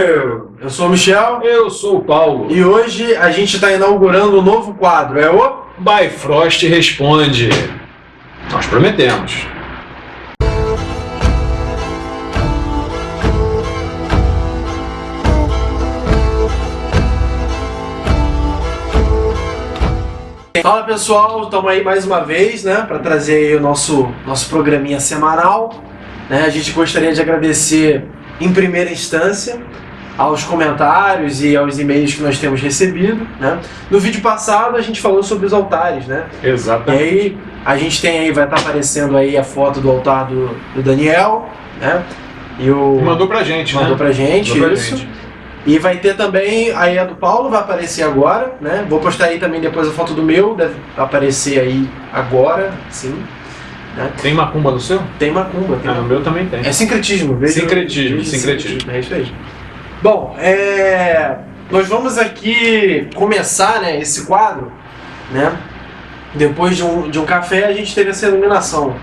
Eu sou o Michel. Eu sou o Paulo. E hoje a gente está inaugurando um novo quadro. É o Bifrost Responde. Nós prometemos. Fala pessoal, estamos aí mais uma vez, né, para trazer aí o nosso programinha semanal. Né? A gente gostaria de agradecer em primeira instância aos comentários e aos e-mails que nós temos recebido, né? No vídeo passado a gente falou sobre os altares, né? Exatamente. E aí a gente tem aí, vai estar aparecendo aí a foto do altar do Daniel, né? E mandou pra gente, mandou pra gente, mandou isso. pra gente. E vai ter também, aí a do Paulo vai aparecer agora, né? Vou postar aí também depois a foto do meu, deve aparecer aí agora, sim. Né? Tem macumba no seu? Tem macumba. Tem no meu também tem. É sincretismo. Sincretismo. É isso aí. Bom, nós vamos aqui começar, né, esse quadro, né? Depois de um café a gente teve essa iluminação.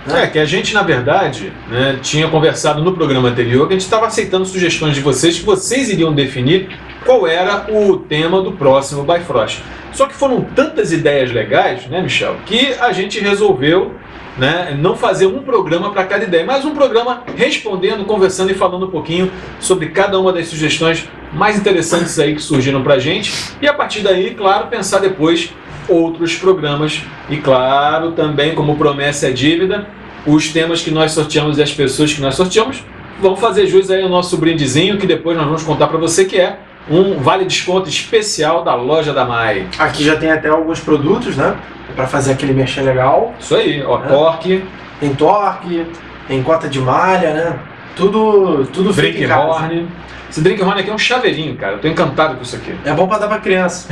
Né? Que a gente, na verdade, né, tinha conversado no programa anterior que a gente estava aceitando sugestões de vocês, que vocês iriam definir qual era o tema do próximo Bifrost. Só que foram tantas ideias legais, né, Michel, que a gente resolveu, né, não fazer um programa para cada ideia, mas um programa respondendo, conversando e falando um pouquinho sobre cada uma das sugestões mais interessantes aí que surgiram para a gente. E a partir daí, claro, pensar depois outros programas. E claro, também como promessa é dívida, os temas que nós sorteamos e as pessoas que nós sorteamos vão fazer jus aí ao nosso brindezinho, que depois nós vamos contar para você, que é um vale desconto especial da Loja da Mai. Aqui já tem até alguns produtos, né? Para fazer aquele merchan legal. Isso aí, ó, né? Torque. Tem Torque, tem cota de malha, né? Tudo feito em casa. Horn. Esse Drink Horn aqui é um chaveirinho, cara. Eu tô encantado com isso aqui. É bom para dar para criança.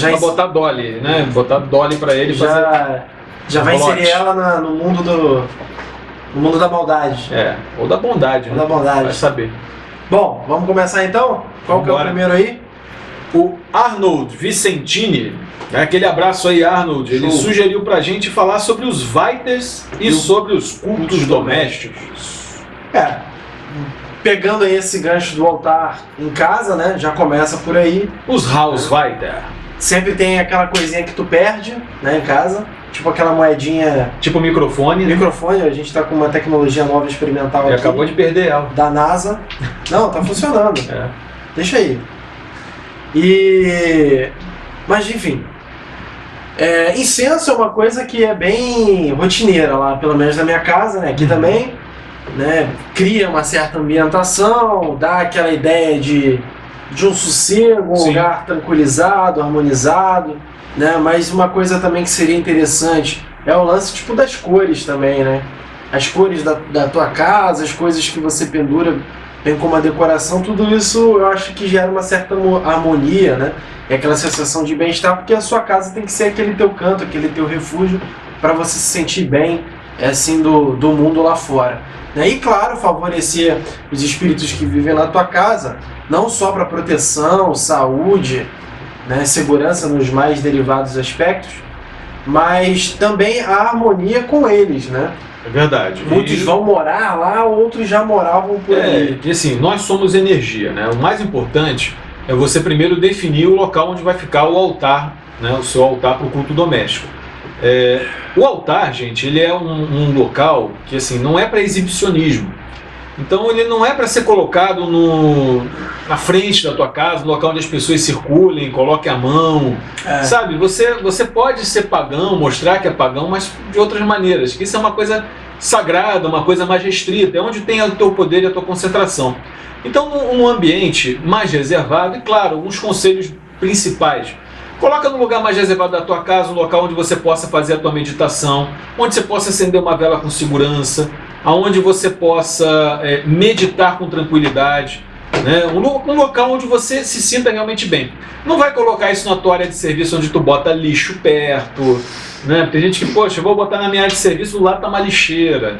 Pra botar Dolly, né? Botar Dolly para ele fazer. Já vai inserir ela no mundo da maldade. Ou da bondade, né? Ou da bondade. Vai saber. Bom, vamos começar então? Qual que é o primeiro aí? O Arnold Vicentini. Aquele abraço aí, Arnold. Ele sugeriu pra gente falar sobre os Vaiters e sobre os cultos domésticos. Pegando aí esse gancho do altar em casa, né? Já começa por aí. Os Hausvaiter. Sempre tem aquela coisinha que tu perde, né, em casa. Tipo aquela moedinha... Tipo microfone. Microfone, a gente tá com uma tecnologia nova experimental aqui. Acabou de perder ela. Da NASA. Não, tá funcionando. Deixa aí. Mas enfim... incenso é uma coisa que é bem rotineira lá, pelo menos na minha casa, né? Aqui também, né? Cria uma certa ambientação, dá aquela ideia de um sossego, um lugar tranquilizado, harmonizado, né? Mas uma coisa também que seria interessante é o lance tipo das cores também, né? As cores da tua casa, as coisas que você pendura, bem como a decoração, tudo isso eu acho que gera uma certa harmonia, né? É aquela sensação de bem-estar, porque a sua casa tem que ser aquele teu canto, aquele teu refúgio, para você se sentir bem, assim, do mundo lá fora. E claro, favorecer os espíritos que vivem na tua casa, não só para proteção, saúde, né, segurança nos mais derivados aspectos, mas também a harmonia com eles, né? É verdade. Muitos vão morar lá, outros já moravam por aí. E assim, nós somos energia, né? O mais importante é você primeiro definir o local onde vai ficar o altar, né? O seu altar para o culto doméstico. O altar, gente, ele é um local que assim, não é para exibicionismo. Então ele não é para ser colocado na frente da tua casa, no local onde as pessoas circulem, coloquem a mão. Sabe, você pode ser pagão, mostrar que é pagão, mas de outras maneiras. Isso é uma coisa sagrada, uma coisa mais restrita, é onde tem o teu poder e a tua concentração. Então, num ambiente mais reservado, e claro, alguns conselhos principais. Coloca no lugar mais reservado da tua casa, um local onde você possa fazer a tua meditação, onde você possa acender uma vela com segurança, aonde você possa meditar com tranquilidade, né? Um local onde você se sinta realmente bem. Não vai colocar isso na tua área de serviço onde tu bota lixo perto, né? Tem gente que, poxa, eu vou botar na minha área de serviço, lá tá uma lixeira.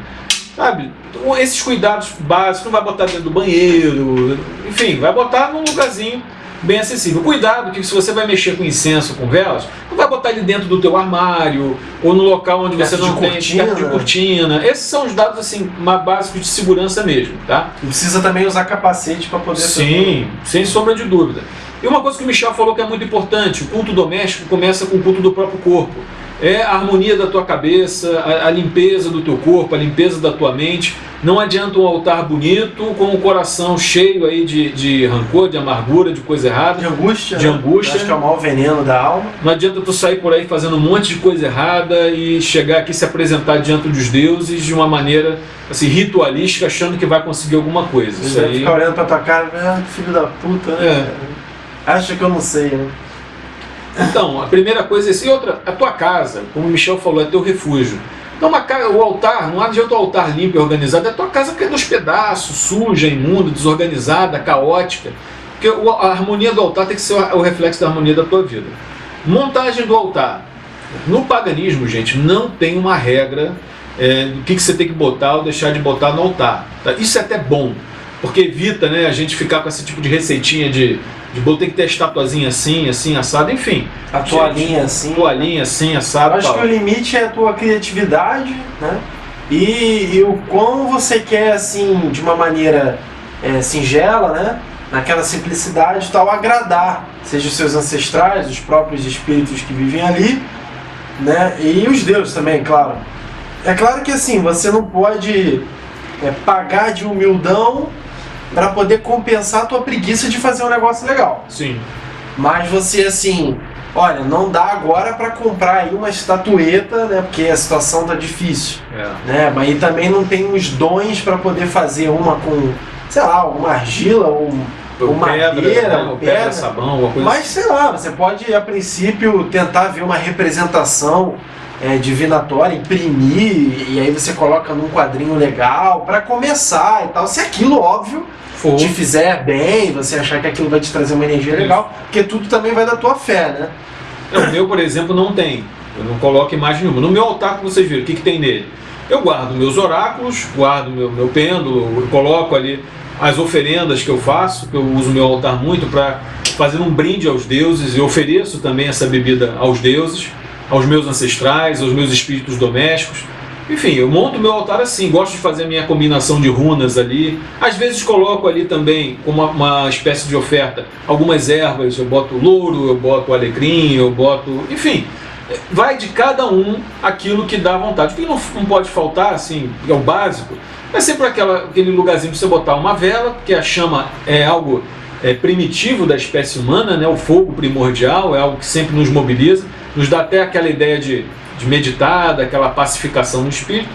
Sabe, esses cuidados básicos, não vai botar dentro do banheiro, enfim, vai botar num lugarzinho bem acessível. Cuidado que se você vai mexer com incenso, com velas, não vai botar ele dentro do teu armário ou no local onde você não tem perto de cortina. Esses são os dados assim mais básicos de segurança mesmo, tá? E precisa também usar capacete para poder... Sim, sem sombra de dúvida. E uma coisa que o Michel falou que é muito importante, o culto doméstico começa com o culto do próprio corpo. É a harmonia da tua cabeça, a limpeza do teu corpo, a limpeza da tua mente. Não adianta um altar bonito com o coração cheio aí de rancor, de amargura, de coisa errada. De angústia. De angústia. Acho que é o maior veneno da alma. Não adianta tu sair por aí fazendo um monte de coisa errada e chegar aqui e se apresentar diante dos deuses de uma maneira assim, ritualística, achando que vai conseguir alguma coisa. Isso aí... ficar olhando pra tua cara, filho da puta, né? Acha que eu não sei, né? Então, a primeira coisa é isso. E outra, a tua casa, como o Michel falou, é teu refúgio. Então, o altar, não adianta o altar limpo e organizado, é a tua casa que é dos pedaços, suja, imunda, desorganizada, caótica. Porque a harmonia do altar tem que ser o reflexo da harmonia da tua vida. Montagem do altar. No paganismo, gente, não tem uma regra do que você tem que botar ou deixar de botar no altar. Tá? Isso é até bom, porque evita, né, a gente ficar com esse tipo de receitinha de tem que ter a estatuazinha assim, assim, assado, enfim. A toalhinha assim. Toalhinha assim, assado. Acho que o limite é a tua criatividade, né? E o quão você quer, assim, de uma maneira singela, né? Naquela simplicidade e tal, agradar, seja os seus ancestrais, os próprios espíritos que vivem ali, né? E os deuses também, claro. É claro que assim, você não pode pagar de humildão para poder compensar a tua preguiça de fazer um negócio legal. Sim. Mas você assim, olha, não dá agora para comprar aí uma estatueta, né? Porque a situação tá difícil, né? Mas aí também não tem os dons para poder fazer uma com, sei lá, uma argila ou madeira, pedra, sabão, alguma coisa. Mas sei lá, você pode a princípio tentar ver uma representação divinatória, imprimir e aí você coloca num quadrinho legal para começar e tal. Se aquilo, óbvio, te fizer bem, você achar que aquilo vai te trazer uma energia legal, porque tudo também vai da tua fé, né? O meu, por exemplo, não tem. Eu não coloco imagem nenhuma. No meu altar, que vocês viram, o que tem nele? Eu guardo meus oráculos, guardo meu pêndulo, eu coloco ali as oferendas que eu faço, que eu uso meu altar muito para fazer um brinde aos deuses. Eu ofereço também essa bebida aos deuses, aos meus ancestrais, aos meus espíritos domésticos. Enfim, eu monto meu altar assim, gosto de fazer a minha combinação de runas ali. Às vezes coloco ali também, como uma espécie de oferta, algumas ervas, eu boto louro, eu boto alecrim, eu boto... Enfim, vai de cada um aquilo que dá vontade. O que não pode faltar, assim, é o básico, é sempre aquele lugarzinho para você botar uma vela, porque a chama é algo primitivo da espécie humana, né? O fogo primordial é algo que sempre nos mobiliza, nos dá até aquela ideia de meditar, daquela pacificação no espírito.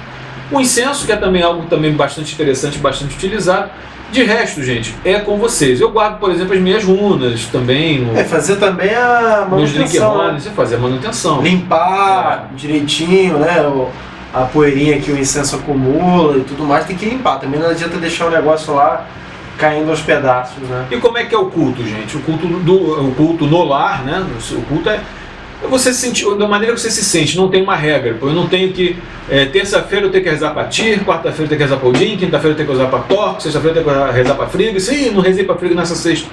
O incenso, que é também algo também bastante interessante, bastante utilizado. De resto, gente, é com vocês. Eu guardo, por exemplo, as minhas runas também. Fazer também a manutenção. Você fazer a manutenção. Limpar direitinho, né? A poeirinha que o incenso acumula e tudo mais, tem que limpar. Também não adianta deixar o negócio lá caindo aos pedaços, né? E como é que é o culto, gente? O culto no lar, né? O culto é você se sentir da maneira que você se sente, não tem uma regra. Eu não tenho que terça-feira eu tenho que rezar para Tyr, quarta-feira eu tenho que rezar para Odin, quinta-feira eu tenho que rezar para Thor, sexta-feira eu tenho que rezar para Frigga. Sim, não rezei para Frigga nessa sexta.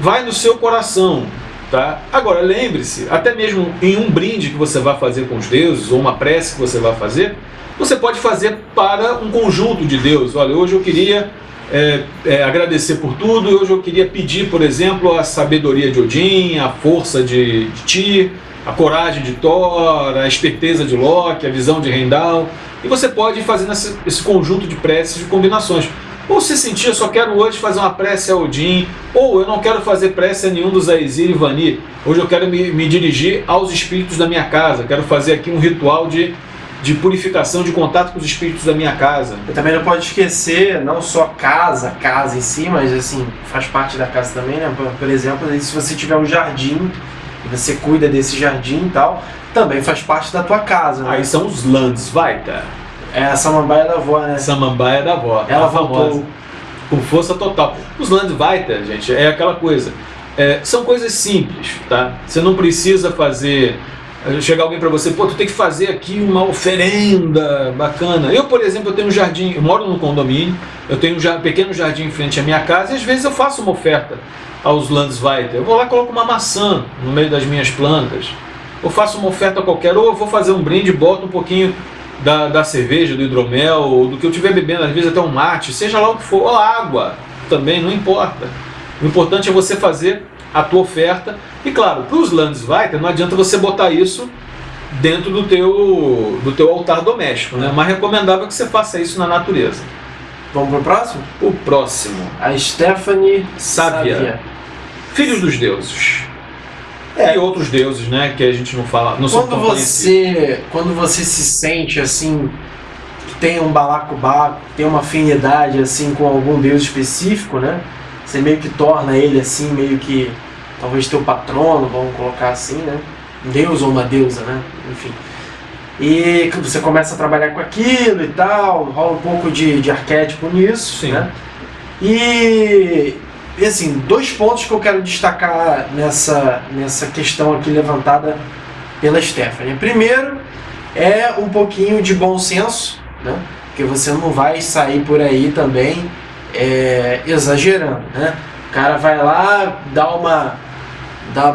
Vai no seu coração, tá? Agora lembre-se, até mesmo em um brinde que você vai fazer com os deuses ou uma prece que você vai fazer, você pode fazer para um conjunto de deuses. Olha, hoje eu queria agradecer por tudo, hoje eu queria pedir, por exemplo, a sabedoria de Odin, a força de Tyr, a coragem de Thor, a esperteza de Loki, a visão de Heimdall. E você pode ir fazendo esse conjunto de preces, de combinações. Ou se sentir, eu só quero hoje fazer uma prece a Odin, ou eu não quero fazer prece a nenhum dos Aesir e Vanir. Hoje eu quero me dirigir aos espíritos da minha casa, quero fazer aqui um ritual de purificação, de contato com os espíritos da minha casa. E também não pode esquecer, não só casa em si, mas assim, faz parte da casa também, né? Por exemplo, se você tiver um jardim, você cuida desse jardim e tal, também faz parte da tua casa, né? Aí são os Landsvaita. A samambaia da avó, né? Samambaia da avó. Ela voltou com força total. Os Landsvaita, gente, é aquela coisa. São coisas simples, tá? Você não precisa fazer... Chegar alguém para você, tu tem que fazer aqui uma oferenda bacana. Eu, por exemplo, eu tenho um jardim, eu moro num condomínio, eu tenho um pequeno jardim em frente à minha casa e às vezes eu faço uma oferta aos Landesweiter. Eu vou lá e coloco uma maçã no meio das minhas plantas. Eu faço uma oferta qualquer, ou eu vou fazer um brinde, boto um pouquinho da cerveja, do hidromel, ou do que eu estiver bebendo, às vezes até um mate, seja lá o que for, ou água, também, não importa. O importante é você fazer a tua oferta. E claro, para os Landesweiter, não adianta você botar isso dentro do teu altar doméstico, né? Mas recomendável que você faça isso na natureza. Vamos pro próximo? O próximo. A Stephanie Sávia. Filhos dos deuses. E outros deuses, né? Que a gente não fala. Não são tão conhecidos. Quando você se sente assim, que tem um balacobaco, tem uma afinidade assim com algum deus específico, né? Você meio que torna ele assim, meio que talvez teu patrono, vamos colocar assim, né? Um deus ou uma deusa, né? Enfim. E você começa a trabalhar com aquilo e tal, rola um pouco de arquétipo nisso, sim, né? E assim, 2 pontos que eu quero destacar nessa questão aqui levantada pela Stephanie. Primeiro, é um pouquinho de bom senso, né? Porque você não vai sair por aí também exagerando, né? O cara vai lá,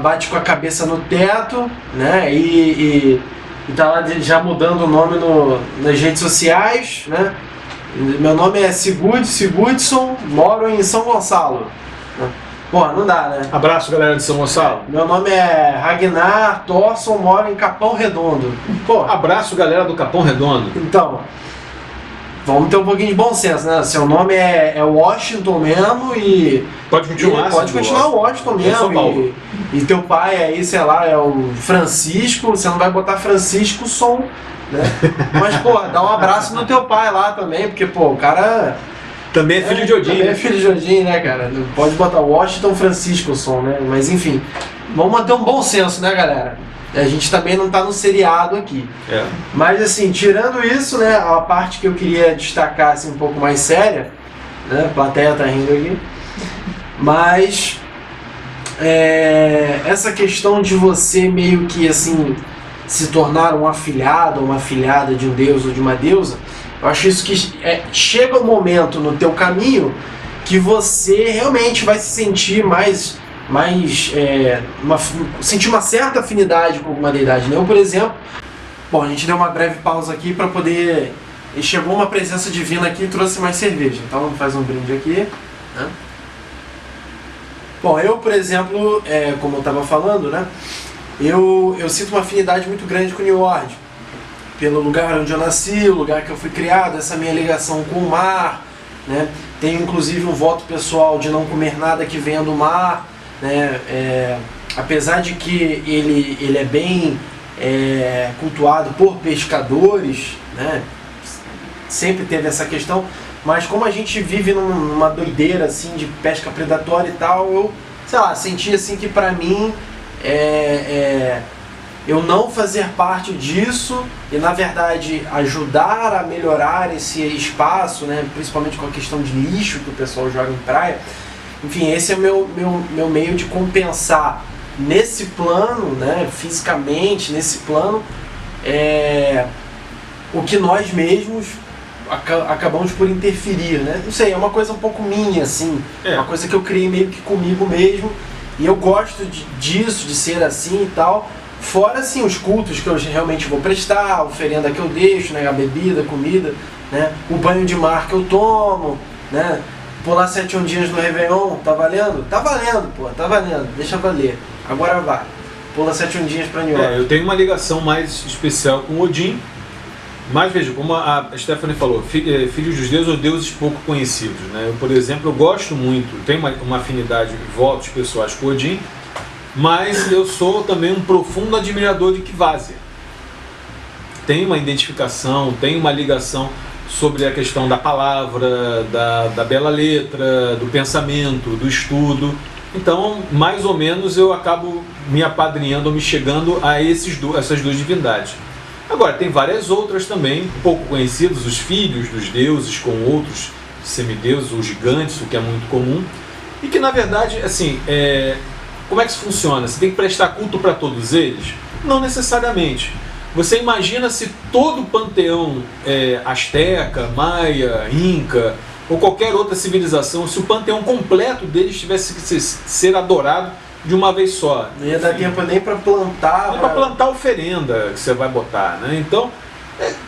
bate com a cabeça no teto, né? E tá lá já mudando o nome nas redes sociais, né? Meu nome é Sigurdsson, moro em São Gonçalo. Porra, não dá, né? Abraço, galera de São Gonçalo. Meu nome é Ragnar Thorson, moro em Capão Redondo. Porra. Abraço, galera do Capão Redondo. Então, vamos ter um pouquinho de bom senso, né? Seu nome é Washington mesmo e... Pode continuar. Pode continuar o Washington mesmo. E teu pai aí, sei lá, é o Francisco, você não vai botar Francisco Som, né? Mas, pô, dá um abraço no teu pai lá também, porque, pô, o cara... Também é filho de Odin. Também é filho de Odin, né, cara? Não pode botar Washington Francisco Som, né? Mas, enfim, vamos manter um bom senso, né, galera? A gente também não tá no seriado aqui. Mas, assim, tirando isso, né, a parte que eu queria destacar, assim, um pouco mais séria, né, a plateia tá rindo aqui, mas essa questão de você meio que, assim, se tornar um afilhado ou uma afilhada de um deus ou de uma deusa, eu acho isso que chega um momento no teu caminho que você realmente vai se sentir sentir uma certa afinidade com alguma deidade. Eu, por exemplo, bom, a gente deu uma breve pausa aqui para poder... E chegou uma presença divina aqui e trouxe mais cerveja. Então vamos fazer um brinde aqui, né? Bom, eu, por exemplo, como eu estava falando, né? Eu sinto uma afinidade muito grande com New Orleans, pelo lugar onde eu nasci, o lugar que eu fui criado, essa minha ligação com o mar, né? Tenho inclusive um voto pessoal de não comer nada que venha do mar, né? Apesar de que ele é bem cultuado por pescadores, né? Sempre teve essa questão, mas como a gente vive numa doideira assim de pesca predatória e tal, eu, sei lá, senti assim que pra mim eu não fazer parte disso e, na verdade, ajudar a melhorar esse espaço, né, principalmente com a questão de lixo que o pessoal joga em praia. Enfim, esse é o meu meio de compensar nesse plano, né, fisicamente, nesse plano, o que nós mesmos acabamos por interferir, né? Não sei, é uma coisa um pouco minha, assim, uma coisa que eu criei meio que comigo mesmo, e eu gosto disso, de ser assim e tal. Fora, assim, os cultos que eu realmente vou prestar, a oferenda que eu deixo, né, a bebida, a comida, né, o banho de mar que eu tomo, né, pular 7 dias no Réveillon, tá valendo? Tá valendo, pô, tá valendo, deixa valer, agora vai, pula 7 dias pra New York. Eu tenho uma ligação mais especial com Odin, mas veja, como a Stephanie falou, filhos dos deuses ou deuses pouco conhecidos, né? Eu, por exemplo, eu gosto muito, tenho uma afinidade, votos pessoais com Odin, mas eu sou também um profundo admirador de Kvasir. Tem uma identificação, tem uma ligação sobre a questão da palavra, da bela letra, do pensamento, do estudo. Então, mais ou menos, eu acabo me apadrinhando ou me chegando a essas duas divindades. Agora, tem várias outras também, pouco conhecidas, os filhos dos deuses com outros semideuses ou gigantes, o que é muito comum, e que, na verdade, assim, como é que isso funciona? Você tem que prestar culto para todos eles? Não necessariamente. Você imagina se todo o panteão asteca, maia, inca, ou qualquer outra civilização, se o panteão completo deles tivesse que ser adorado de uma vez só. Não ia dar tempo nem para plantar. Nem para plantar a oferenda que você vai botar, né? Então,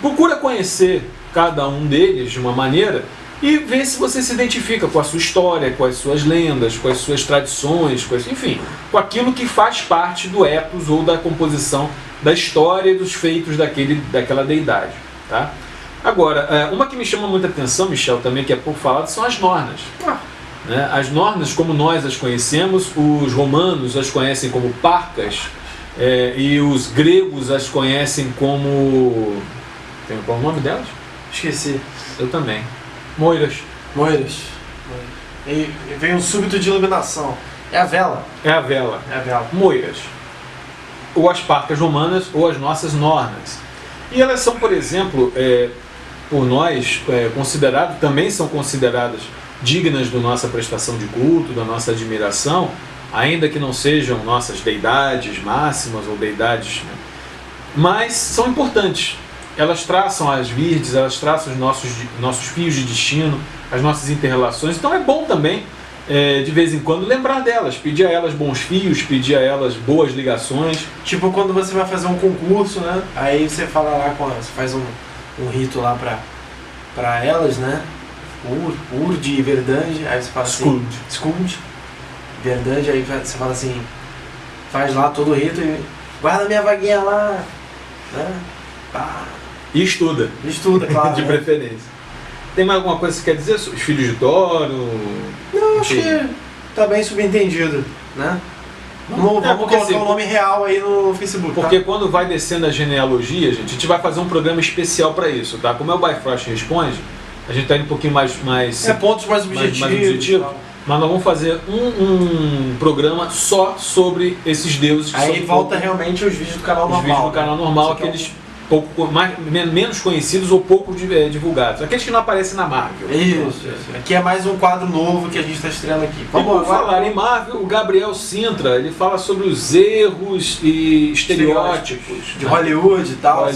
procura conhecer cada um deles de uma maneira e ver se você se identifica com a sua história, com as suas lendas, com as suas tradições, enfim, com aquilo que faz parte do epos ou da composição da história e dos feitos daquela deidade, tá? Agora, uma que me chama muita atenção, Michel, também, que é pouco falado, são as Nornas. Né? As Nornas, como nós as conhecemos, os romanos as conhecem como Parcas, e os gregos as conhecem como... Qual é o nome delas? Esqueci. Eu também. Moiras. E vem um súbito de iluminação. É a vela. É a vela. Moiras. Ou as Parcas romanas, ou as nossas Nornas. E elas são, por exemplo, por nós, também são consideradas dignas da nossa prestação de culto, da nossa admiração, ainda que não sejam nossas deidades máximas ou deidades, né? Mas são importantes. Elas traçam as virdes, elas traçam os nossos fios de destino, as nossas inter-relações. Então é bom também, de vez em quando, lembrar delas, pedir a elas bons fios, pedir a elas boas ligações. Tipo quando você vai fazer um concurso, né? Aí você fala lá, você faz um rito lá pra elas, né? Urd e Verdande, aí você fala assim... Skuld. Verdande, aí você fala assim... Faz lá todo o rito e... Guarda minha vaguinha lá, né? Pá. E estuda. Claro. De preferência. Tem mais alguma coisa que você quer dizer? Os filhos de Toro? Não, acho que tá bem subentendido, né? Vamos colocar assim, o nome real aí no Facebook. Porque tá? Quando vai descendo a genealogia, gente, a gente vai fazer um programa especial para isso, tá? Como é o Bifrost Responde, a gente tá indo um pouquinho mais pontos mais objetivos. Mas nós vamos fazer um programa só sobre esses deuses. Aí volta realmente os vídeos do canal normal. Os vídeos do canal normal, aqueles menos conhecidos ou pouco divulgados. Aqueles que não aparecem na Marvel. Isso. Aqui é mais um quadro novo que a gente está estreando aqui. Vamos falar em Marvel, o Gabriel Sintra, ele fala sobre os erros e estereótipos de Hollywood e tal.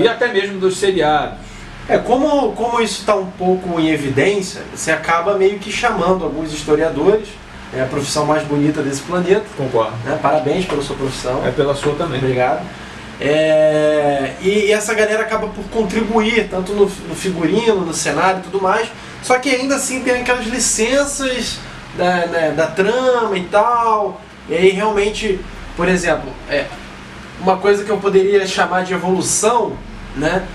E até mesmo dos seriados. Como isso está um pouco em evidência, você acaba meio que chamando alguns historiadores. É a profissão mais bonita desse planeta. Concordo. Né? Parabéns pela sua profissão. É pela sua também. Obrigado. E essa galera acaba por contribuir, tanto no figurino, no cenário e tudo mais, só que ainda assim tem aquelas licenças da trama e tal, e aí realmente, por exemplo, uma coisa que eu poderia chamar de evolução, né,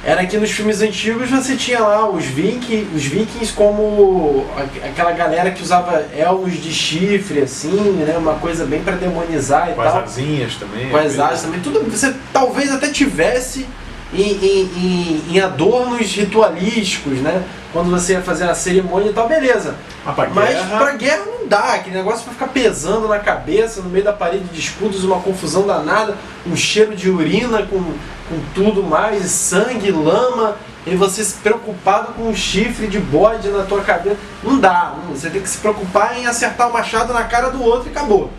era que nos filmes antigos você tinha lá os vikings como aquela galera que usava elmos de chifre, assim, né? Uma coisa bem para demonizar e tal. Com as asinhas também. Com as asas também. Tudo você talvez até tivesse em adornos ritualísticos, né? Quando você ia fazer a cerimônia e tal, beleza. Mas pra guerra não dá, aquele negócio vai ficar pesando na cabeça, no meio da parede de escudos, uma confusão danada, um cheiro de urina com tudo mais, sangue, lama, e você se preocupado com um chifre de bode na tua cabeça. Não dá, você tem que se preocupar em acertar o machado na cara do outro e acabou,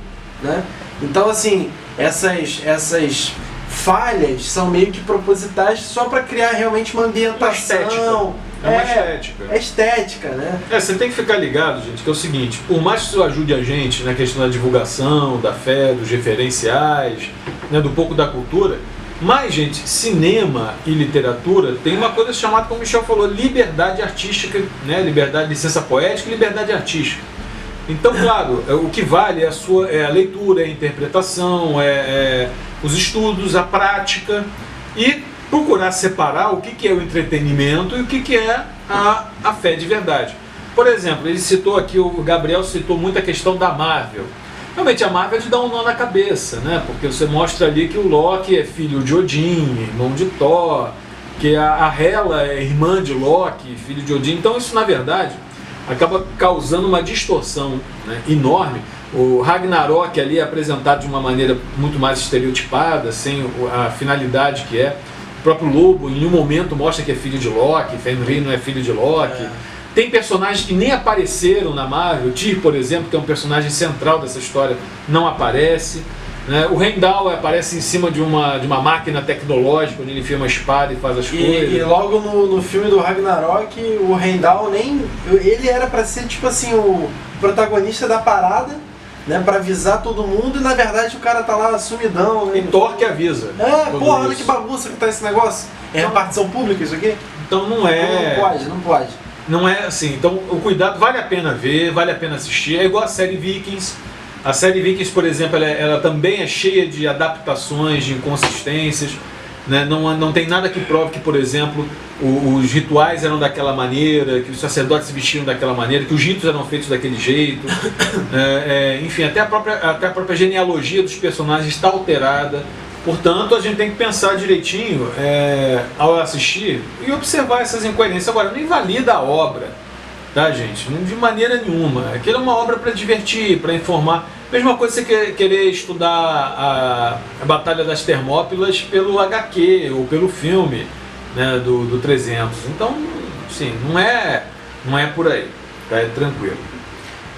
né? Então assim, essas falhas são meio que propositais só para criar realmente uma ambientação. É estética, né? Você tem que ficar ligado, gente, que é o seguinte: por mais que isso ajude a gente na questão da divulgação, da fé, dos referenciais, né, do pouco da cultura, mas, gente, cinema e literatura tem uma coisa chamada, como o Michel falou, liberdade artística, né, liberdade, licença poética e liberdade artística. Então, claro, o que vale é a leitura, é a interpretação, os estudos, a prática e procurar separar o que é o entretenimento e o que é a fé de verdade. Por exemplo, ele citou aqui, o Gabriel citou muito a questão da Marvel. Realmente a Marvel te dá um nó na cabeça, né? Porque você mostra ali que o Loki é filho de Odin, irmão de Thor, que a Hela é irmã de Loki, filho de Odin. Então isso, na verdade, acaba causando uma distorção, né, enorme. O Ragnarok ali é apresentado de uma maneira muito mais estereotipada, sem a finalidade que é. O próprio Lobo, em um momento, mostra que é filho de Loki, Fenrir não é filho de Loki. Tem personagens que nem apareceram na Marvel, Tyr, por exemplo, que é um personagem central dessa história, não aparece. Né? O Heimdall aparece em cima de uma máquina tecnológica, onde ele enfia uma espada e faz as coisas. E logo no filme do Ragnarok, o Heimdall ele era pra ser tipo assim, o protagonista da parada, né? Pra avisar todo mundo, e na verdade o cara tá lá sumidão. Né? E Thor que avisa. Porra, olha que bagunça que tá esse negócio. É repartição pública isso aqui? Então não é. Não pode. Não é assim. Então o cuidado vale a pena ver, vale a pena assistir. É igual a série Vikings. A série Vikings, por exemplo, ela também é cheia de adaptações, de inconsistências. Né? Não tem nada que prove que, por exemplo, os rituais eram daquela maneira, que os sacerdotes se vestiam daquela maneira, que os ritos eram feitos daquele jeito. Enfim, até a própria genealogia dos personagens está alterada. Portanto, a gente tem que pensar direitinho ao assistir e observar essas incoerências. Agora, não invalida a obra. Tá, gente? De maneira nenhuma. Aquilo é uma obra para divertir, para informar. Mesma coisa você querer estudar a Batalha das Termópilas pelo HQ ou pelo filme, né, do 300. Então, sim, não é por aí. Tá? É tranquilo.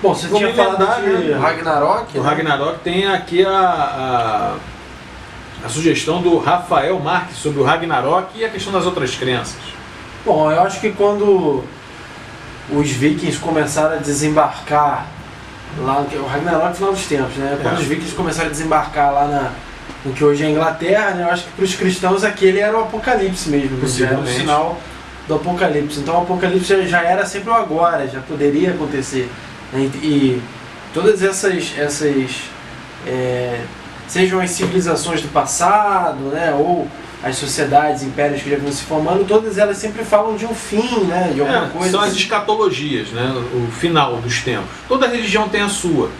Bom, você tinha falado de Ragnarok. O Ragnarok tem aqui a sugestão do Rafael Marques sobre o Ragnarok e a questão das outras crenças. Bom, eu acho que quando os vikings começaram a desembarcar lá, o Ragnarok no final dos tempos, né? Quando os vikings começaram a desembarcar lá no que hoje é a Inglaterra, né? Eu acho que para os cristãos aquele era o apocalipse mesmo, já era o sinal do apocalipse. Então o apocalipse já era sempre o agora, já poderia acontecer. Né? E todas essas sejam as civilizações do passado, né? Ou as sociedades, impérios que já vinham se formando, todas elas sempre falam de um fim, né? De alguma coisa. São as escatologias, né? O final dos tempos. Toda religião tem a sua.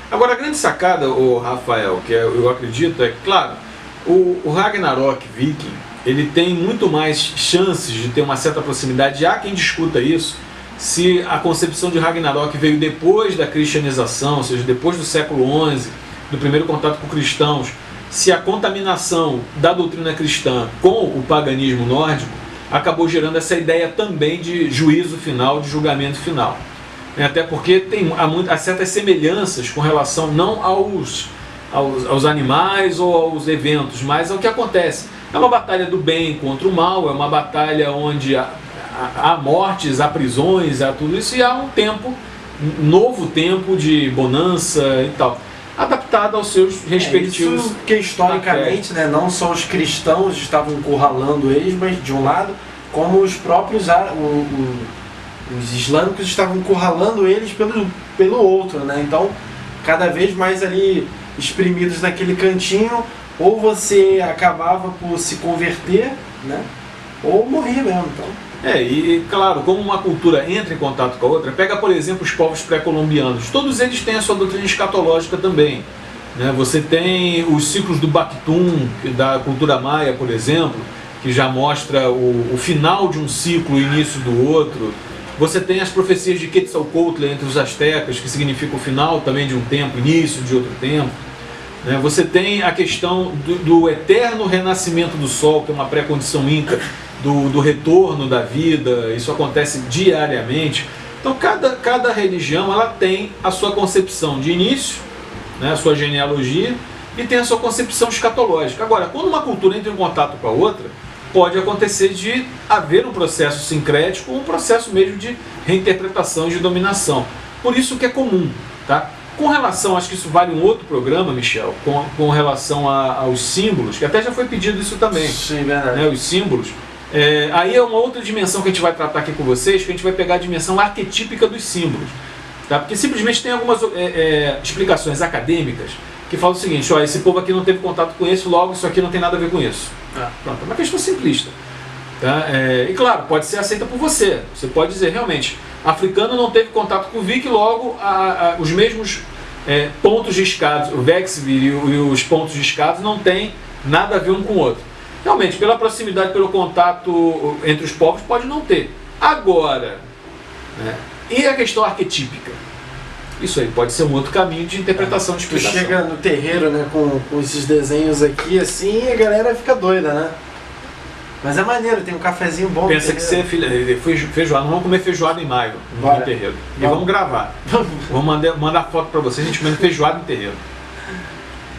Agora, a grande sacada, Rafael, que eu acredito, é claro, o Ragnarok Viking, ele tem muito mais chances de ter uma certa proximidade. Há quem discuta isso, se a concepção de Ragnarok veio depois da cristianização, ou seja, depois do século XI, do primeiro contato com cristãos, se a contaminação da doutrina cristã com o paganismo nórdico acabou gerando essa ideia também de juízo final, de julgamento final. Até porque há certas semelhanças com relação não aos animais ou aos eventos, mas ao que acontece. É uma batalha do bem contra o mal, é uma batalha onde há mortes, há prisões, há tudo isso, e há um novo tempo de bonança e tal, adaptado aos seus respectivos. Isso que historicamente, né, não só os cristãos estavam encurralando eles, mas de um lado, como os próprios os islâmicos estavam encurralando eles pelo outro, né? Então, cada vez mais ali exprimidos naquele cantinho, ou você acabava por se converter, né? Ou morrer mesmo. Então. E claro, como uma cultura entra em contato com a outra, pega por exemplo os povos pré-colombianos, todos eles têm a sua doutrina escatológica também. Né? Você tem os ciclos do Bactum, da cultura maia, por exemplo, que já mostra o final de um ciclo e o início do outro. Você tem as profecias de Quetzalcóatl entre os astecas, que significa o final também de um tempo, início de outro tempo. Né? Você tem a questão do eterno renascimento do sol, que é uma pré-condição inca, do retorno da vida. Isso acontece diariamente. Então cada religião ela tem a sua concepção de início, né, a sua genealogia, e tem a sua concepção escatológica. Agora, quando uma cultura entra em contato com a outra, pode acontecer de haver um processo sincrético, um processo mesmo de reinterpretação e de dominação. Por isso que é comum. Tá? Com relação, acho que isso vale um outro programa, Michel, com relação aos símbolos, que até já foi pedido isso também. Sim, verdade. Né, os símbolos. Aí é uma outra dimensão que a gente vai tratar aqui com vocês, que a gente vai pegar a dimensão arquetípica dos símbolos. Tá? Porque simplesmente tem algumas explicações acadêmicas que falam o seguinte: esse povo aqui não teve contato com isso, logo isso aqui não tem nada a ver com isso. Pronto, é uma questão simplista. Tá? E claro, pode ser aceita por você. Você pode dizer, realmente, africano não teve contato com o Viking, logo os mesmos pontos riscados, o Vexvir e os pontos riscados não têm nada a ver um com o outro. Realmente, pela proximidade, pelo contato entre os povos, pode não ter. Agora, né, e a questão arquetípica? Isso aí pode ser um outro caminho de interpretação, de explicação. Tu chega no terreiro, né, com esses desenhos aqui, assim, e a galera fica doida, né? Mas é maneiro, tem um cafezinho bom. Pensa que você é feijoada, não vamos comer feijoada em maio, no terreiro. E vamos gravar. Vamos mandar foto pra vocês, a gente comendo feijoada em terreiro.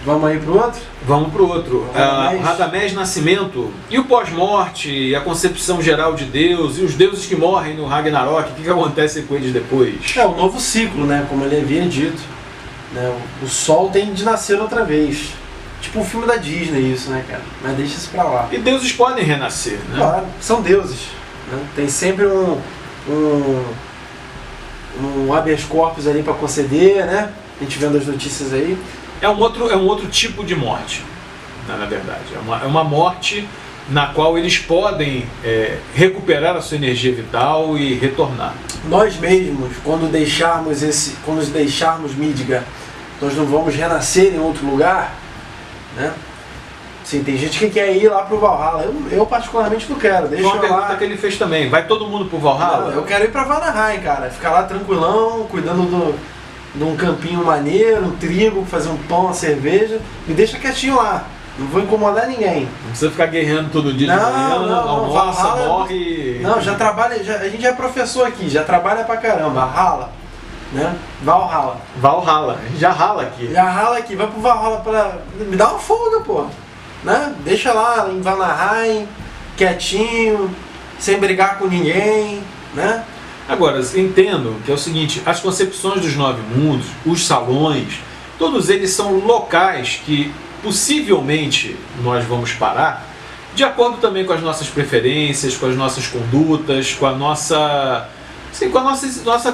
Vamos aí pro outro? Vamos pro outro. Radamés Nascimento. E o pós-morte, e a concepção geral de Deus, e os deuses que morrem no Ragnarok, o que acontece com eles depois? É o novo ciclo, né? Como ele havia dito. Né? O sol tem de nascer outra vez. Tipo um filme da Disney isso, né, cara? Mas deixa isso pra lá. E deuses podem renascer, né? Claro, são deuses. Né? Tem sempre um habeas corpus ali pra conceder, né? A gente vendo as notícias aí. É um outro tipo de morte, na verdade. É uma morte na qual eles podem recuperar a sua energia vital e retornar. Nós mesmos, quando deixarmos Midgard, nós não vamos renascer em outro lugar, né? Sim, tem gente que quer ir lá pro Valhalla. Eu particularmente não quero. Deixa Uma pergunta lá. que ele fez também. Vai todo mundo pro Valhalla? Não, eu quero ir pra Vanaheim, cara. Ficar lá tranquilão, cuidando de um campinho maneiro, um trigo, fazer um pão, uma cerveja. Me deixa quietinho lá. Não vou incomodar ninguém. Não precisa ficar guerreando todo dia de manhã, almoça, Valhalla, morre. Não, já trabalha, a gente já é professor aqui, já trabalha pra caramba. Rala, né? Valhalla. Valhalla, já rala aqui. Já rala aqui, vai pro Valhalla pra... Me dá uma folga, pô. Né? Deixa lá em Vanaheim, quietinho, sem brigar com ninguém, né? Agora, entendo que é o seguinte, as concepções dos 9 mundos, os salões, todos eles são locais que possivelmente nós vamos parar, de acordo também com as nossas preferências, com as nossas condutas, com a nossa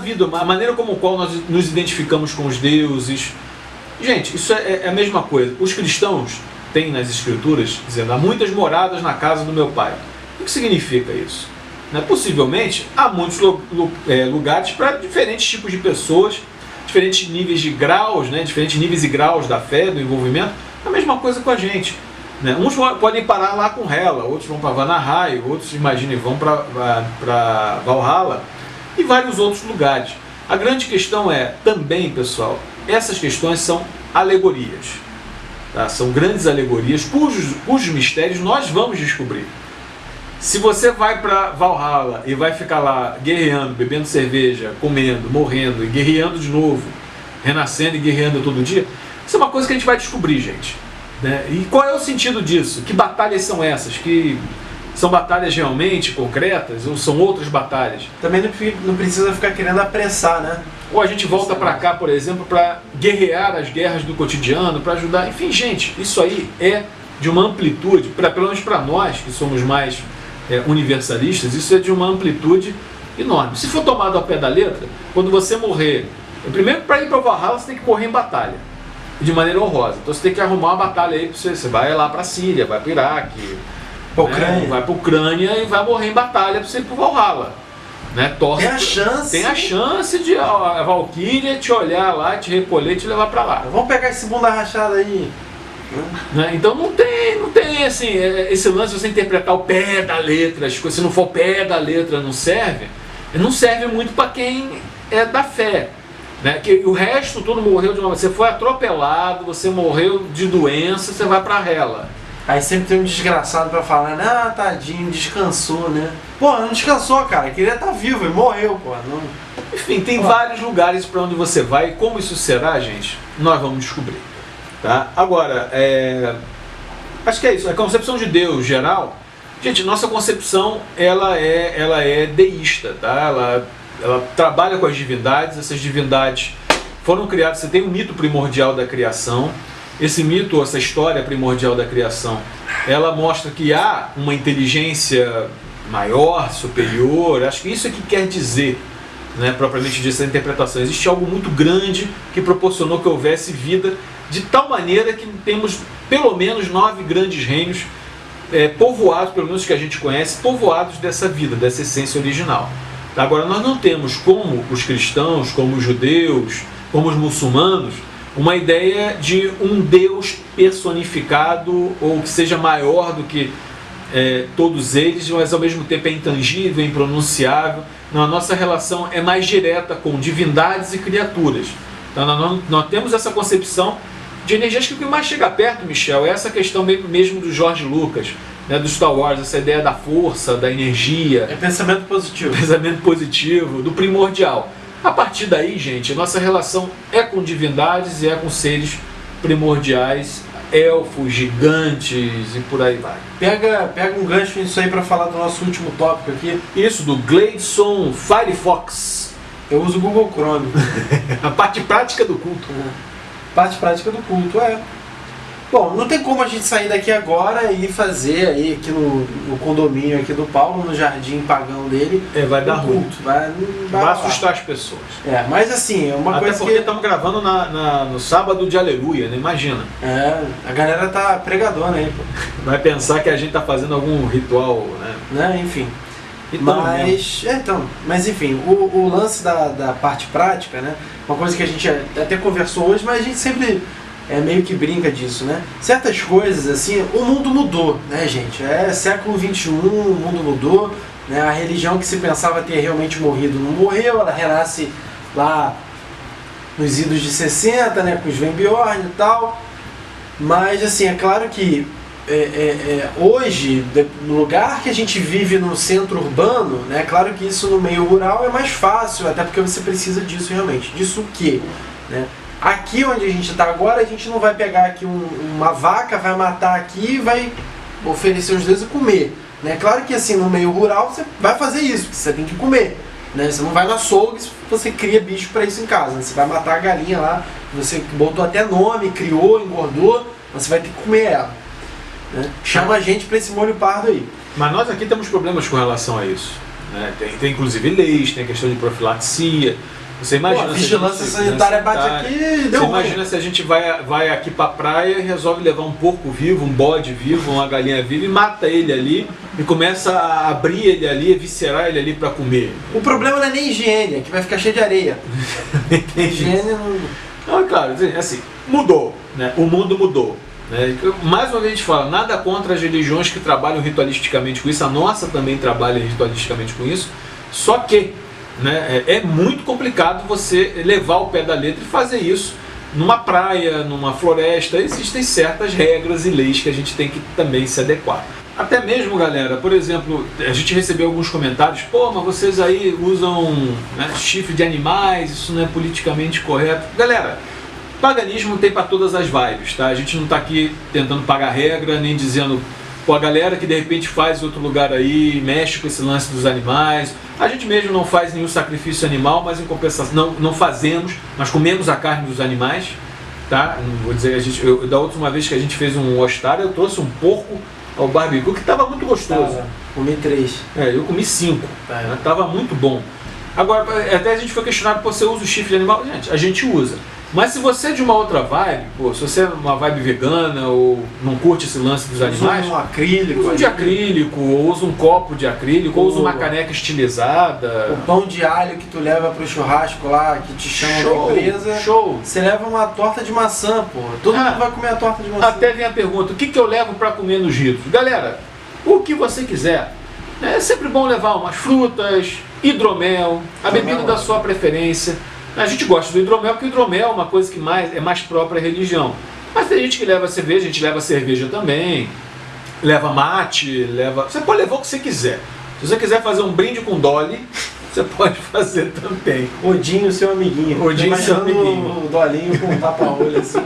vida, a maneira como qual nós nos identificamos com os deuses. Gente, isso é a mesma coisa. Os cristãos têm nas escrituras dizendo: há muitas moradas na casa do meu pai. O que significa isso? Né? Possivelmente há muitos lugares para diferentes tipos de pessoas, diferentes níveis de graus, né? Diferentes níveis e graus da fé, do envolvimento. A mesma coisa com a gente. Né? Uns podem parar lá com Hela, outros vão para Vanaheim, outros, imaginem, vão para Valhalla e vários outros lugares. A grande questão é, também, pessoal, essas questões são alegorias. Tá? São grandes alegorias cujos mistérios nós vamos descobrir. Se você vai para Valhalla e vai ficar lá guerreando, bebendo cerveja, comendo, morrendo e guerreando de novo, renascendo e guerreando todo dia, isso é uma coisa que a gente vai descobrir, gente. Né? E qual é o sentido disso? Que batalhas são essas? Que são batalhas realmente concretas ou são outras batalhas? Também não precisa ficar querendo apressar, né? Ou a gente volta para cá, por exemplo, para guerrear as guerras do cotidiano, para ajudar. Enfim, gente, isso aí é de uma amplitude, pelo menos para nós que somos mais universalistas, isso é de uma amplitude enorme. Se for tomado ao pé da letra, quando você morrer, primeiro, para ir para o Valhalla, você tem que morrer em batalha, de maneira honrosa. Então você tem que arrumar uma batalha aí para você. Você vai lá para a Síria, vai para o Iraque, vai para a Ucrânia e vai morrer em batalha para você ir para o Valhalla. Né? Tem a chance de a Valkyria te olhar lá, te recolher e te levar para lá. Vamos pegar esse bunda rachada aí. Né? Então não tem assim, esse lance de você interpretar o pé da letra, se não for o pé da letra não serve muito para quem é da fé. Né? Que o resto tudo morreu de uma... Você foi atropelado, você morreu de doença, você vai pra Hela. Aí sempre tem um desgraçado pra falar: ah, tadinho, descansou, né? Pô, não descansou, cara, queria estar vivo e morreu, pô. Não... Enfim, tem vários lugares para onde você vai, e como isso será, gente, nós vamos descobrir. Tá? Agora, acho que é isso. A concepção de Deus geral, gente, nossa concepção ela é deísta, tá? Ela trabalha com as divindades. Essas divindades foram criadas. Você tem um mito primordial da criação. Esse mito, essa história primordial da criação, ela mostra que há uma inteligência maior, superior. Acho que isso é que quer dizer, né, propriamente dita, essa interpretação. Existe algo muito grande que proporcionou que houvesse vida, de tal maneira que temos pelo menos 9 grandes reinos povoados, pelo menos que a gente conhece, povoados dessa vida, dessa essência original. Agora, nós não temos, como os cristãos, como os judeus, como os muçulmanos, uma ideia de um Deus personificado ou que seja maior do que todos eles, mas ao mesmo tempo é intangível, impronunciável. Não, a nossa relação é mais direta com divindades e criaturas. Então, nós temos essa concepção de energia. Acho que o que mais chega perto, Michel, é essa questão mesmo do George Lucas, né, do Star Wars, essa ideia da força, da energia. É pensamento positivo. Pensamento positivo, do primordial. A partir daí, gente, a nossa relação é com divindades e é com seres primordiais, elfos, gigantes e por aí vai. Pega um gancho nisso aí para falar do nosso último tópico aqui. Isso, do Gleison Firefox. Eu uso o Google Chrome. A parte prática do culto. Parte prática do culto, Bom, não tem como a gente sair daqui agora e fazer aí aqui no condomínio aqui do Paulo, no jardim pagão dele. Vai dar ruim. Vai assustar as pessoas. Mas assim, é uma coisa porque estamos gravando no sábado de Aleluia, né? Imagina. A galera tá pregadona aí, pô. Vai pensar que a gente tá fazendo algum ritual, né? Enfim. Mas enfim, o lance da parte prática, né? Uma coisa que a gente até conversou hoje, mas a gente sempre meio que brinca disso, né? Certas coisas, assim, o mundo mudou, né, gente? Século XXI, o mundo mudou, né? A religião que se pensava ter realmente morrido não morreu, ela renasce lá nos idos de 60, né, com os Sven-Bjorn e tal. Mas, assim, é claro que hoje, no lugar que a gente vive no centro urbano, né, é claro que isso no meio rural é mais fácil, até porque você precisa disso realmente. Disso o quê? Né? Aqui onde a gente está agora, a gente não vai pegar aqui uma vaca, vai matar aqui e vai oferecer os deuses e comer. Né? Claro que assim, no meio rural você vai fazer isso, porque você tem que comer. Né? Você não vai no açougue se você cria bicho para isso em casa. Né? Você vai matar a galinha lá, você botou até nome, criou, engordou, mas você vai ter que comer ela. Né? Chama a gente para esse molho pardo aí. Mas nós aqui temos problemas com relação a isso. Né? Tem inclusive leis, tem a questão de profilaxia. Você imagina, a vigilância sanitária bate aqui e deu ruim. Você imagina se a gente vai aqui pra praia e resolve levar um porco vivo, um bode vivo, uma galinha viva e mata ele ali e começa a abrir ele ali, eviscerar ele ali pra comer. O problema não é nem higiene, é que vai ficar cheio de areia. Higiene não... Claro, assim, mudou, né? O mundo mudou. Né? Mais uma vez a gente fala, nada contra as religiões que trabalham ritualisticamente com isso, a nossa também trabalha ritualisticamente com isso, só que né, é muito complicado você levar o pé da letra e fazer isso numa praia, numa floresta. Existem certas regras e leis que a gente tem que também se adequar. Até mesmo, galera, por exemplo, a gente recebeu alguns comentários, mas vocês aí usam chifre de animais, isso não é politicamente correto. Galera, paganismo tem para todas as vibes, tá? A gente não está aqui tentando pagar regra, nem dizendo a galera que de repente faz em outro lugar aí, mexe com esse lance dos animais. A gente mesmo não faz nenhum sacrifício animal, mas em compensação, não fazemos, mas comemos a carne dos animais, tá? Não vou dizer, da última vez que a gente fez um ostar, eu trouxe um porco ao barbecue que estava muito gostoso. Comi 3. Eu comi 5, estava muito bom. Agora, até a gente foi questionado, você usa o chifre de animal? Gente, a gente usa. Mas se você é de uma outra vibe, se você é uma vibe vegana ou não curte esse lance dos animais, usa um acrílico, usa um de acrílico, ou usa um copo de acrílico, ou usa uma caneca estilizada. O pão de alho que tu leva pro churrasco lá, que te chama da empresa, você leva uma torta de maçã, pô. Todo mundo vai comer a torta de maçã. Até vem a pergunta, o que eu levo para comer nos ritos? Galera, o que você quiser. É sempre bom levar umas frutas, hidromel, a bebida da sua preferência. A gente gosta do hidromel, porque o hidromel é uma coisa que é mais própria à religião. Mas tem gente que leva cerveja, a gente leva cerveja também, leva mate, você pode levar o que você quiser. Se você quiser fazer um brinde com Dolly, você pode fazer também. Odinho, seu amiguinho. Odinho, seu amiguinho. O Dolinho com um tapa-olho assim.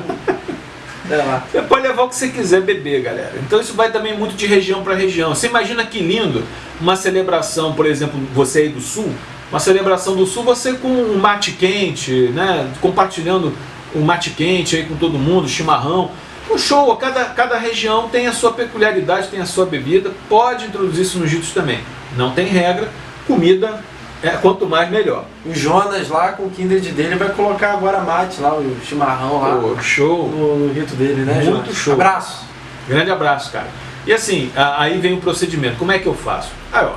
Lá. Você pode levar o que você quiser beber, galera. Então isso vai também muito de região para região. Você imagina que lindo uma celebração, por exemplo, você aí do Sul, uma celebração do Sul, você com um mate quente, né? Compartilhando um mate quente aí com todo mundo, chimarrão. Um show, cada região tem a sua peculiaridade, tem a sua bebida, pode introduzir isso nos ritos também. Não tem regra, comida, quanto mais melhor. O Jonas lá com o Kindred dele vai colocar agora mate lá, o chimarrão lá. Show. No rito dele, né, muito Jonas? Show. Abraço. Grande abraço, cara. E assim, aí vem o procedimento. Como é que eu faço?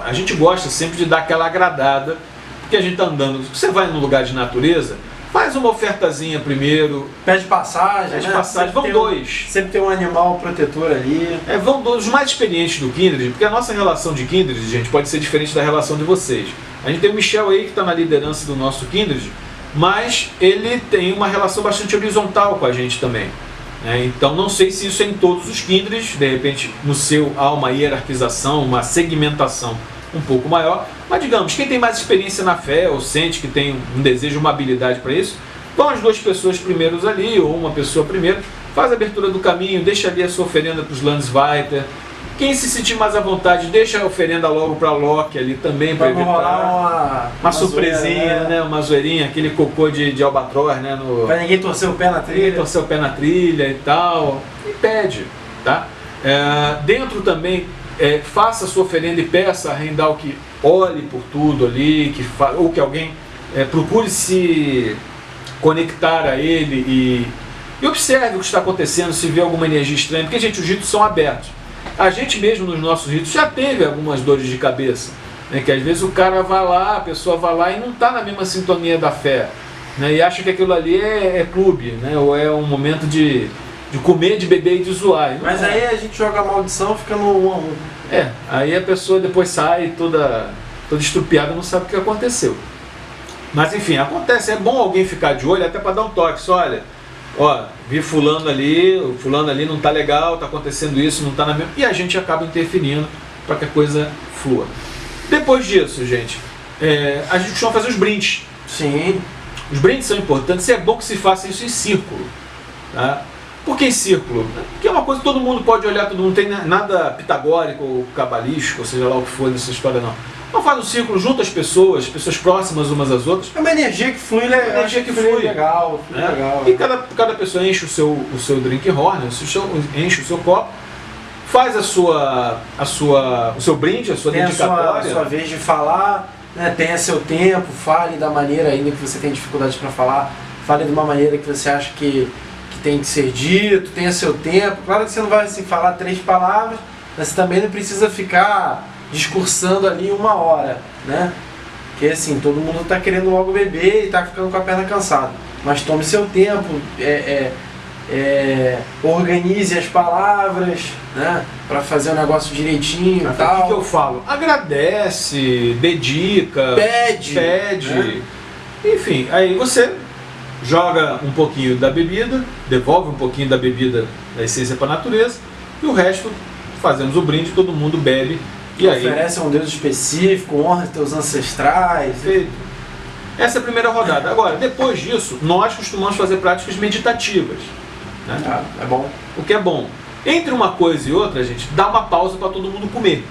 A gente gosta sempre de dar aquela agradada, porque a gente tá andando. Você vai num lugar de natureza, faz uma ofertazinha primeiro. Pede passagem. Pede passagem. Vão dois. Sempre tem um animal protetor ali. Vão dois. Os mais experientes do Kindred, porque a nossa relação de Kindred, gente, pode ser diferente da relação de vocês. A gente tem o Michel aí que está na liderança do nosso Kindred, mas ele tem uma relação bastante horizontal com a gente também. Então não sei se isso é em todos os Kindreds, de repente no seu há uma hierarquização, uma segmentação um pouco maior, mas digamos, quem tem mais experiência na fé ou sente que tem um desejo, uma habilidade para isso, vão as duas pessoas primeiros ali, ou uma pessoa primeiro, faz a abertura do caminho, deixa ali a sua oferenda para os Landsweiter. Quem se sentir mais à vontade, deixa a oferenda logo para Loki ali também, para evitar uma surpresinha, né? Uma zoeirinha, aquele cocô de albatroz, né? Para ninguém torcer o pé na trilha. Ninguém torcer o pé na trilha e tal. E pede, tá? Dentro também, faça a sua oferenda e peça a Heimdall que olhe por tudo ali, ou que alguém procure se conectar a ele e observe o que está acontecendo, se vê alguma energia estranha, porque, gente, os ritos são abertos. A gente mesmo nos nossos ritos já teve algumas dores de cabeça, né, que às vezes o cara vai lá, a pessoa vai lá e não está na mesma sintonia da fé, né, e acha que aquilo ali é clube, né, ou é um momento de comer, de beber e de zoar. Mas aí a gente joga a maldição, fica no 1 a 1. Aí a pessoa depois sai toda estrupiada, não sabe o que aconteceu. Mas enfim, acontece, é bom alguém ficar de olho até para dar um toque, só olha, vi fulano ali, o fulano ali não tá legal, tá acontecendo isso, não tá na mesma... E a gente acaba interferindo para que a coisa flua. Depois disso, gente, a gente costuma fazer os brindes. Sim. Os brindes são importantes e é bom que se faça isso em círculo. Tá? Por que em círculo? Porque é uma coisa que todo mundo pode olhar, todo mundo, não tem nada pitagórico ou cabalístico, ou seja lá o que for nessa história não. Então faz um círculo junto às pessoas próximas umas às outras. É uma energia que flui, né? Uma energia que flui. Legal, né? legal. E cada pessoa enche o seu drink horn, enche o seu copo, faz o seu brinde, a sua dedicatória. Tem a sua vez de falar, né? Tenha seu tempo, fale da maneira ainda que você tem dificuldade para falar, fale de uma maneira que você acha que tem que ser dito, tenha seu tempo. Claro que você não vai assim, falar 3 palavras, mas você também não precisa ficar discursando ali 1 hora, né? Porque assim, todo mundo está querendo logo beber e está ficando com a perna cansada. Mas tome seu tempo, organize as palavras, né? Para fazer o negócio direitinho e tal. O que eu falo? Agradece, dedica, pede. Né? Enfim, aí você joga um pouquinho da bebida, devolve um pouquinho da bebida, da essência para a natureza, e o resto fazemos o brinde, todo mundo bebe. E aí oferece a um Deus específico, honra teus ancestrais. Feito. Essa é a primeira rodada. Agora, depois disso, nós costumamos fazer práticas meditativas. Né? É bom. O que é bom. Entre uma coisa e outra, gente, dá uma pausa para todo mundo comer.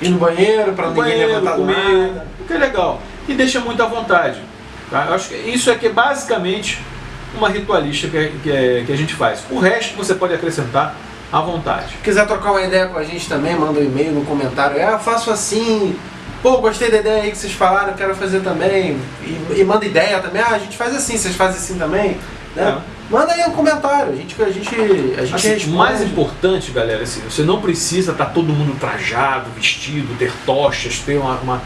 Ir no banheiro, para ninguém levantar do nada. O que é legal. E deixa muito à vontade. Tá? Eu acho que isso é basicamente uma ritualística que a gente faz. O resto você pode acrescentar à vontade. Se quiser trocar uma ideia com a gente também, manda um e-mail no comentário. Eu faço assim, gostei da ideia aí que vocês falaram, quero fazer também. E manda ideia também, a gente faz assim, vocês fazem assim também. Né? Manda aí um comentário, a gente assim, responde. O mais importante, galera, assim, você não precisa estar todo mundo trajado, vestido, ter tochas, ter uma...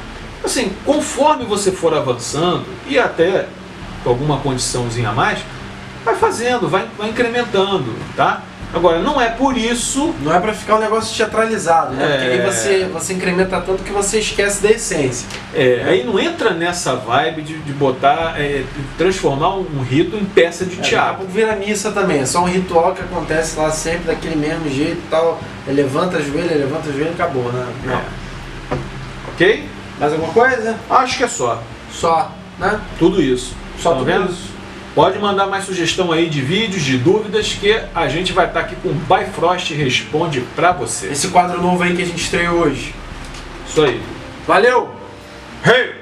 Assim, conforme você for avançando, e até com alguma condiçãozinha a mais, vai fazendo, vai incrementando, tá? Agora, não é por isso... Não é para ficar um negócio teatralizado, né? Porque aí você incrementa tanto que você esquece da essência. Aí não entra nessa vibe de botar, transformar um rito em peça de teatro. Vira missa também, é só um ritual que acontece lá sempre daquele mesmo jeito e tal. Levanta a joelho e acabou, né? Não. Ok? Mais alguma coisa? Acho que é só. Só, né? Tudo isso. Só tudo vendo? Isso. Pode mandar mais sugestão aí de vídeos, de dúvidas, que a gente vai estar aqui com o Bifrost Responde pra você. Esse quadro novo aí que a gente estreou hoje. Isso aí. Valeu! Hey!